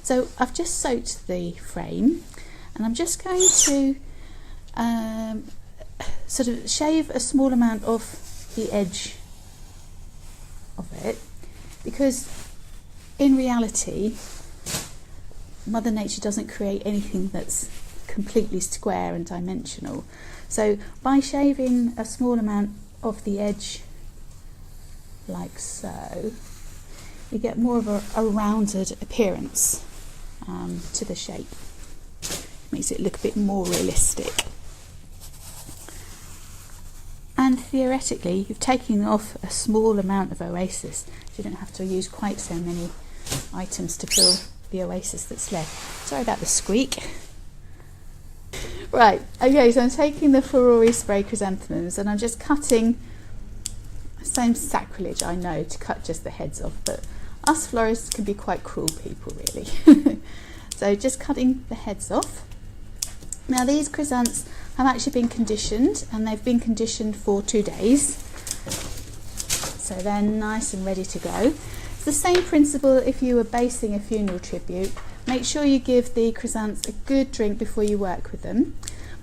So I've just soaked the frame, and I'm just going to sort of shave a small amount off the edge of it, because in reality Mother Nature doesn't create anything that's completely square and dimensional. So by shaving a small amount off the edge like so, you get more of a rounded appearance to the shape. Makes it look a bit more realistic. And theoretically, you've taken off a small amount of oasis. You don't have to use quite so many items to fill the oasis that's left. Sorry about the squeak. Right, okay, so I'm taking the Furore spray chrysanthemums and I'm just cutting, same sacrilege I know, to cut just the heads off, but us florists can be quite cruel people, really. So just cutting the heads off. Now these chrysanths have actually been conditioned, and they've been conditioned for 2 days. So they're nice and ready to go. It's the same principle if you were basing a funeral tribute. Make sure you give the chrysanths a good drink before you work with them.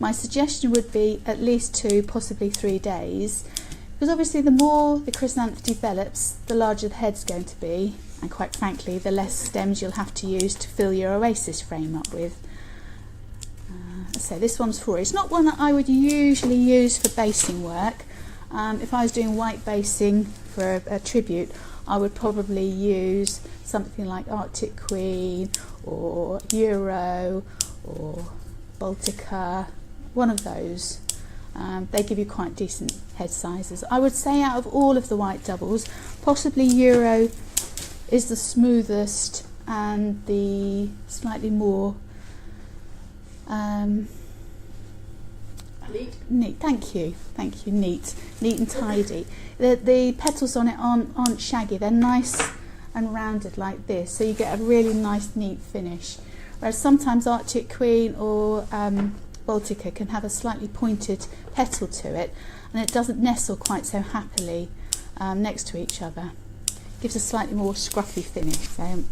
My suggestion would be at least 2, possibly 3 days, because obviously the more the chrysanth develops, the larger the head's going to be, and quite frankly, the less stems you'll have to use to fill your oasis frame up with. So this one's Furore. It's not one that I would usually use for basing work. If I was doing white basing for a tribute, I would probably use something like Arctic Queen or Euro or Baltica, one of those. They give you quite decent head sizes. I would say out of all of the white doubles, possibly Euro is the smoothest and the slightly more neat. Thank you, neat and tidy. The petals on it aren't shaggy, they're nice and rounded like this, so you get a really nice neat finish, whereas sometimes Arctic Queen or Baltica can have a slightly pointed petal to it, and it doesn't nestle quite so happily next to each other. Gives a slightly more scruffy finish. So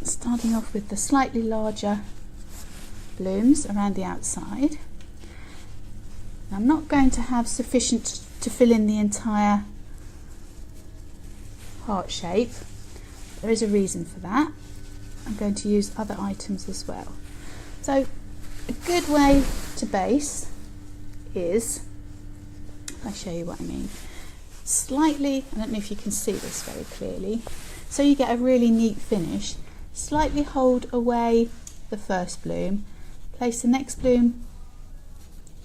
starting off with the slightly larger blooms around the outside. I'm not going to have sufficient to fill in the entire heart shape. There is a reason for that. I'm going to use other items as well. So a good way to base is, if I show you what I mean, slightly, I don't know if you can see this very clearly, so you get a really neat finish, slightly hold away the first bloom, place the next bloom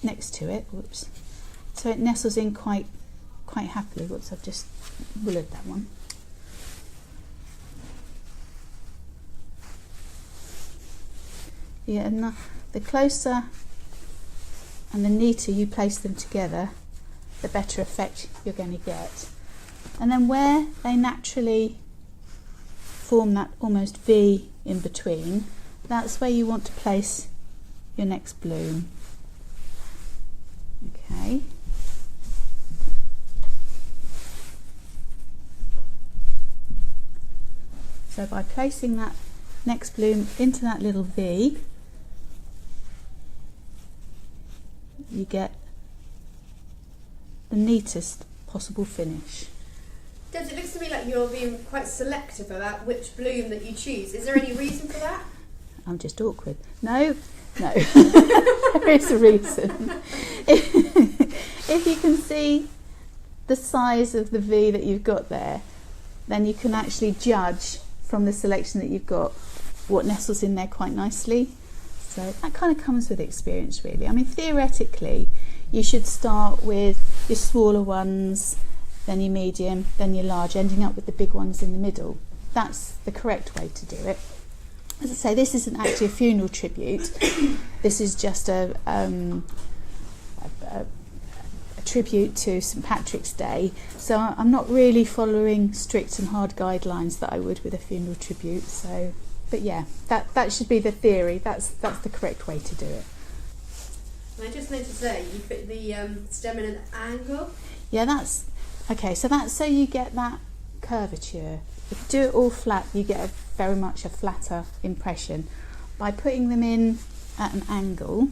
next to it, whoops, so it nestles in quite happily. Whoops, I've just willowed that one. Yeah, and the closer and the neater you place them together, the better effect you're going to get. And then where they naturally form that almost V in between, that's where you want to place your next bloom. Okay. So by placing that next bloom into that little V, you get the neatest possible finish. It looks to me like you're being quite selective about which bloom that you choose. Is there any reason for that? I'm just awkward. No. There is a reason. If you can see the size of the V that you've got there, then you can actually judge from the selection that you've got what nestles in there quite nicely. So that kind of comes with experience, really. I mean, theoretically, you should start with your smaller ones, then your medium, then your large, ending up with the big ones in the middle. That's the correct way to do it. As I say, this isn't actually a funeral tribute. This is just a tribute to St Patrick's Day. So I'm not really following strict and hard guidelines that I would with a funeral tribute. So, but yeah, that should be the theory. That's the correct way to do it. And I just noticed there you put the stem in an angle. Yeah, that's okay. So that's so you get that curvature if you do it all flat, you get very much a flatter impression. By putting them in at an angle,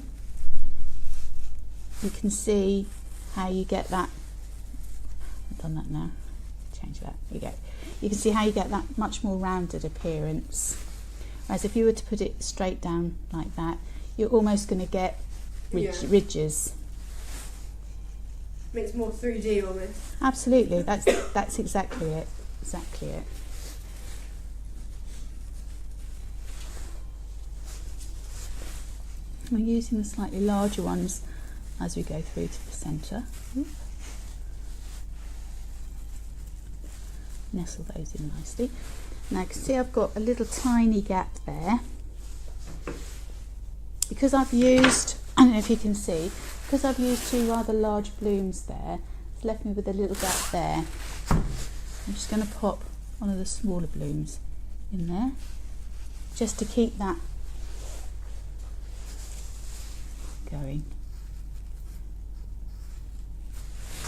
you can see how you get that. I've done that now. Change that. There you go. You can see how you get that much more rounded appearance. Whereas if you were to put it straight down like that, you're almost going to get ridges. Makes more 3D almost. Absolutely. That's exactly it. Exactly it. We're using the slightly larger ones as we go through to the centre. Nestle those in nicely. Now you can see I've got a little tiny gap there. Because I've used, I don't know if you can see, because I've used two rather large blooms there, it's left me with a little gap there. I'm just going to pop one of the smaller blooms in there, just to keep that going.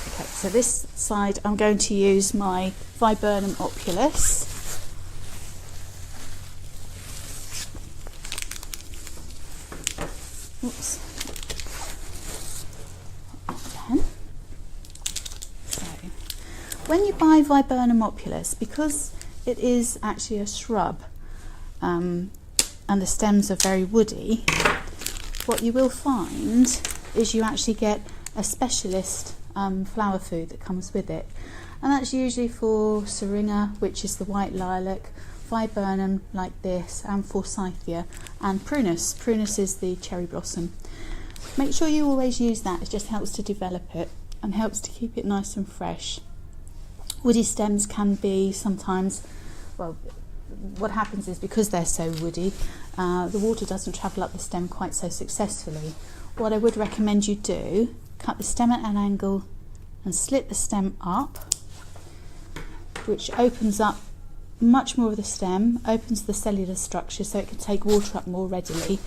Okay, so this side I'm going to use my Viburnum Opulus. Oops. So, when you buy Viburnum Opulus, because it is actually a shrub and the stems are very woody, what you will find is you actually get a specialist flower food that comes with it, and that's usually for Syringa, which is the white lilac, Viburnum like this, and Forsythia, and Prunus. Prunus is the cherry blossom. Make sure you always use that. It just helps to develop it and helps to keep it nice and fresh. Woody stems can be sometimes, well, what happens is because they're so woody, the water doesn't travel up the stem quite so successfully. What I would recommend you do, cut the stem at an angle and slit the stem up, which opens up much more of the stem, opens the cellular structure so it can take water up more readily,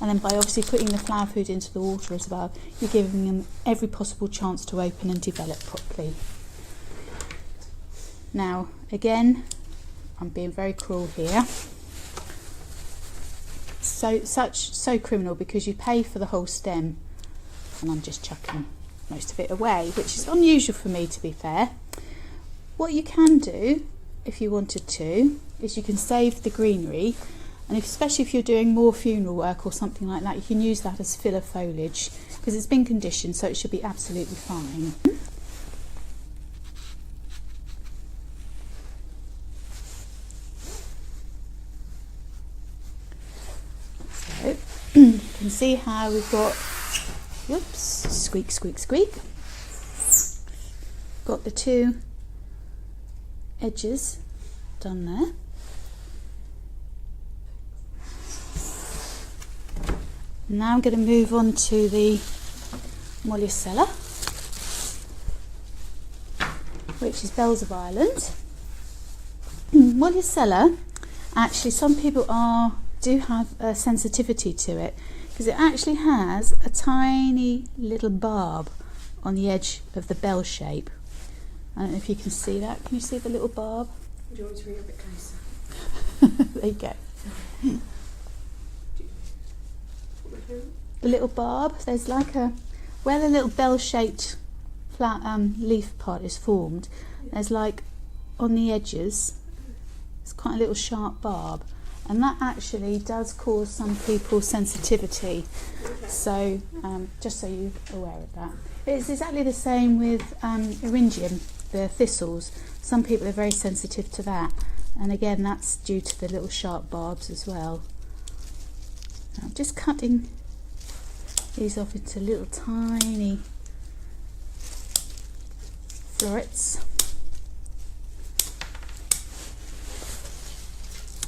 and then by obviously putting the flower food into the water as well, you're giving them every possible chance to open and develop properly. Now again, I'm being very cruel here, so criminal, because you pay for the whole stem and I'm just chucking most of it away, which is unusual for me, to be fair. What you can do, if you wanted to, is you can save the greenery, and especially if you're doing more funeral work or something like that, you can use that as filler foliage because it's been conditioned, so it should be absolutely fine. So you can see how we've got, whoops, squeak, squeak, squeak, got the two edges done there. Now I'm going to move on to the Molucella, which is Bells of Ireland. Molucella, actually some people do have a sensitivity to it because it actually has a tiny little barb on the edge of the bell shape. I don't know if you can see that. Can you see the little barb? Do you want me to bring it a bit closer? There you go. The little barb, there's like where the little bell-shaped leaf part is formed, there's like on the edges, it's quite a little sharp barb, and that actually does cause some people sensitivity. So just so you're aware of that. It's exactly the same with Eryngium, the thistles. Some people are very sensitive to that, and again that's due to the little sharp barbs as well. Now, I'm just cutting these off into little tiny florets.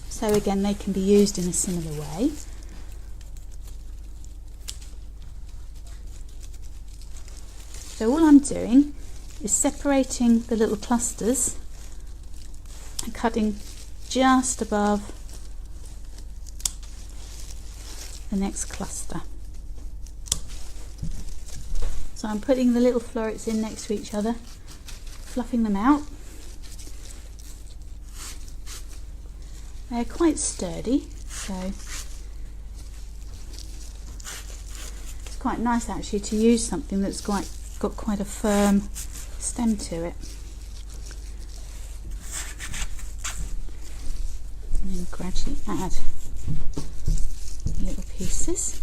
So again, they can be used in a similar way. So all I'm doing is separating the little clusters and cutting just above the next cluster. So I'm putting the little florets in next to each other, fluffing them out. They're quite sturdy, so it's quite nice actually to use something that's got quite a firm stem to it. And then gradually add little pieces.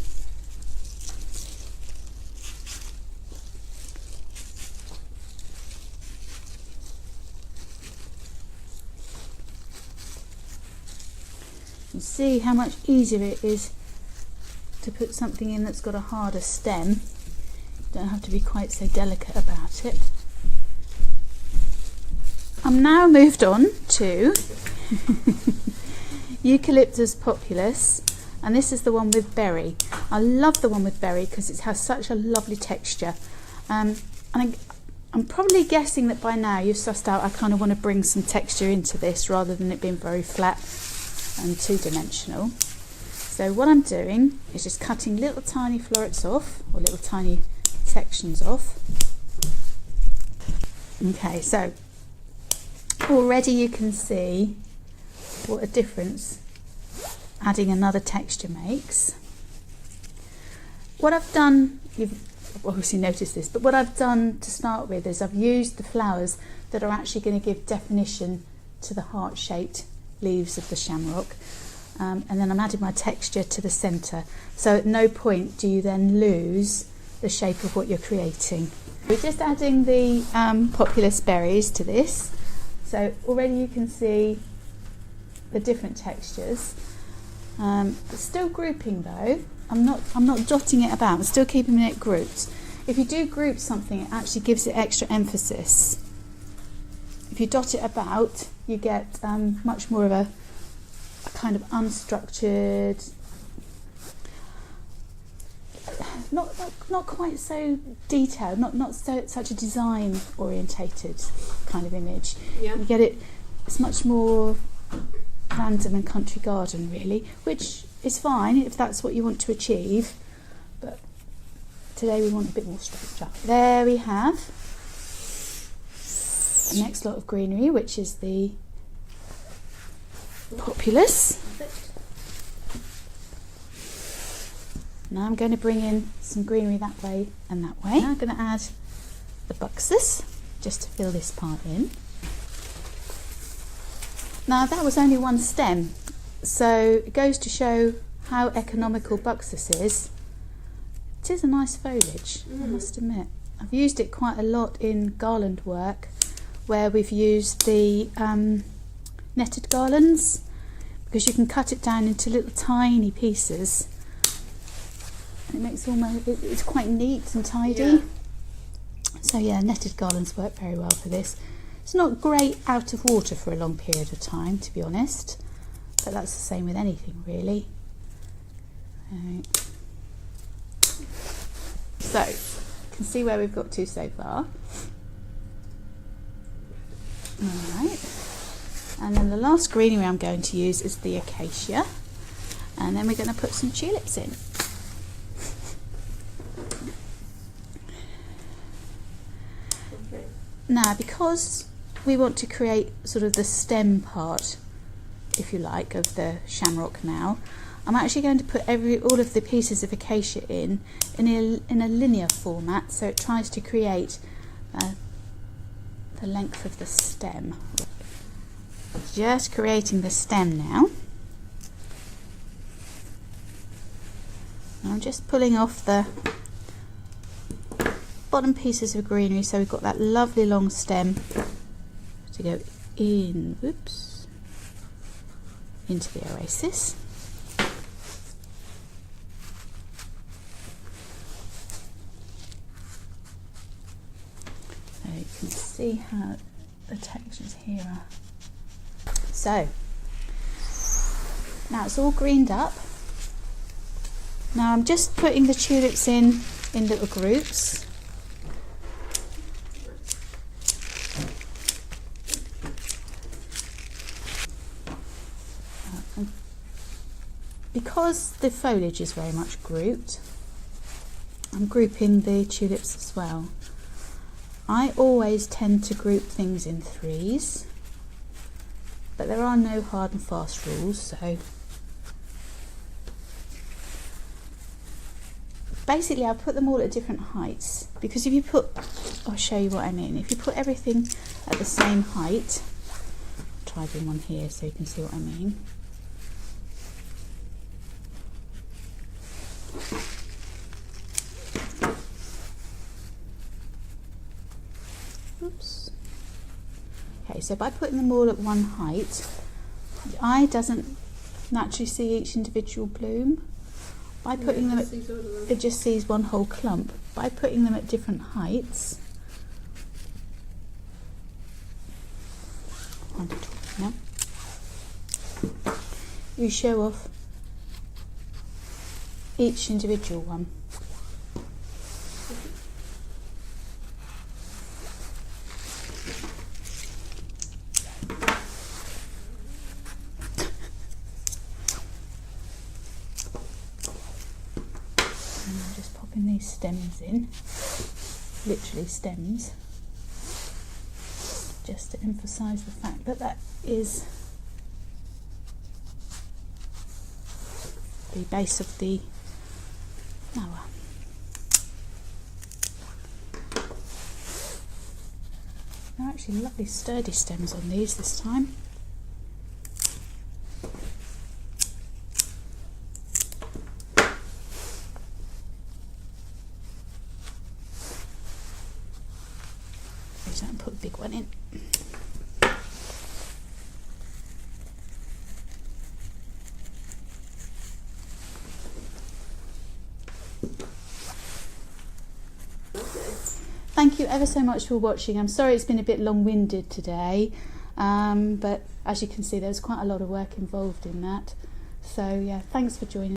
You see how much easier it is to put something in that's got a harder stem. You don't have to be quite so delicate about it. I'm now moved on to Eucalyptus Populus, and this is the one with berry. I love the one with berry because it has such a lovely texture. And I'm probably guessing that by now you've sussed out I kind of want to bring some texture into this rather than it being very flat and two-dimensional. So what I'm doing is just cutting little tiny florets off, or little tiny sections off. Okay, so already you can see what a difference adding another texture makes. What I've done, you've obviously noticed this, but what I've done to start with is I've used the flowers that are actually going to give definition to the heart-shaped leaves of the shamrock, and then I'm adding my texture to the centre, so at no point do you then lose the shape of what you're creating. We're just adding the populus berries to this, so already you can see the different textures. Still grouping though. I'm not dotting it about, I'm still keeping it grouped. If you do group something, it actually gives it extra emphasis. If you dot it about, you get much more of a kind of unstructured, not quite so detailed, not so such a design orientated kind of image. Yeah. You get it. It's much more random and country garden really, which is fine if that's what you want to achieve. But today we want a bit more structure. There we have the next lot of greenery, which is the populus. Now I'm going to bring in some greenery that way and that way. Now I'm going to add the Buxus just to fill this part in. Now that was only one stem, so it goes to show how economical Buxus is. It is a nice foliage, I must admit. I've used it quite a lot in garland work, where we've used the netted garlands, because you can cut it down into little tiny pieces. And it makes it's quite neat and tidy. Yeah. So yeah, netted garlands work very well for this. It's not great out of water for a long period of time, to be honest, but that's the same with anything really. So you can see where we've got to so far. Alright, and then the last greenery I'm going to use is the Acacia, and then we're going to put some tulips in. Now, because we want to create sort of the stem part, if you like, of the shamrock now, I'm actually going to put all of the pieces of acacia in a linear format, so it tries to create the length of the stem. Just creating the stem now. I'm just pulling off the bottom pieces of greenery, so we've got that lovely long stem to go in, into the oasis. So you can see how the textures here are. So now it's all greened up. Now I'm just putting the tulips in little groups. Because the foliage is very much grouped, I'm grouping the tulips as well. I always tend to group things in threes, but there are no hard and fast rules, so basically I put them all at different heights, because if you put, I'll show you what I mean, if you put everything at the same height, I'll try doing one here so you can see what I mean. Oops. Okay, so by putting them all at one height, the eye doesn't naturally see each individual bloom. By putting them, it just sees one whole clump. By putting them at different heights, you show off each individual one. These stems in, literally stems, just to emphasize the fact that that is the base of the flower. There are actually lovely sturdy stems on these this time. Don't put a big one in. Thank you ever so much for watching. I'm sorry it's been a bit long-winded today, but as you can see there's quite a lot of work involved in that. So yeah, thanks for joining.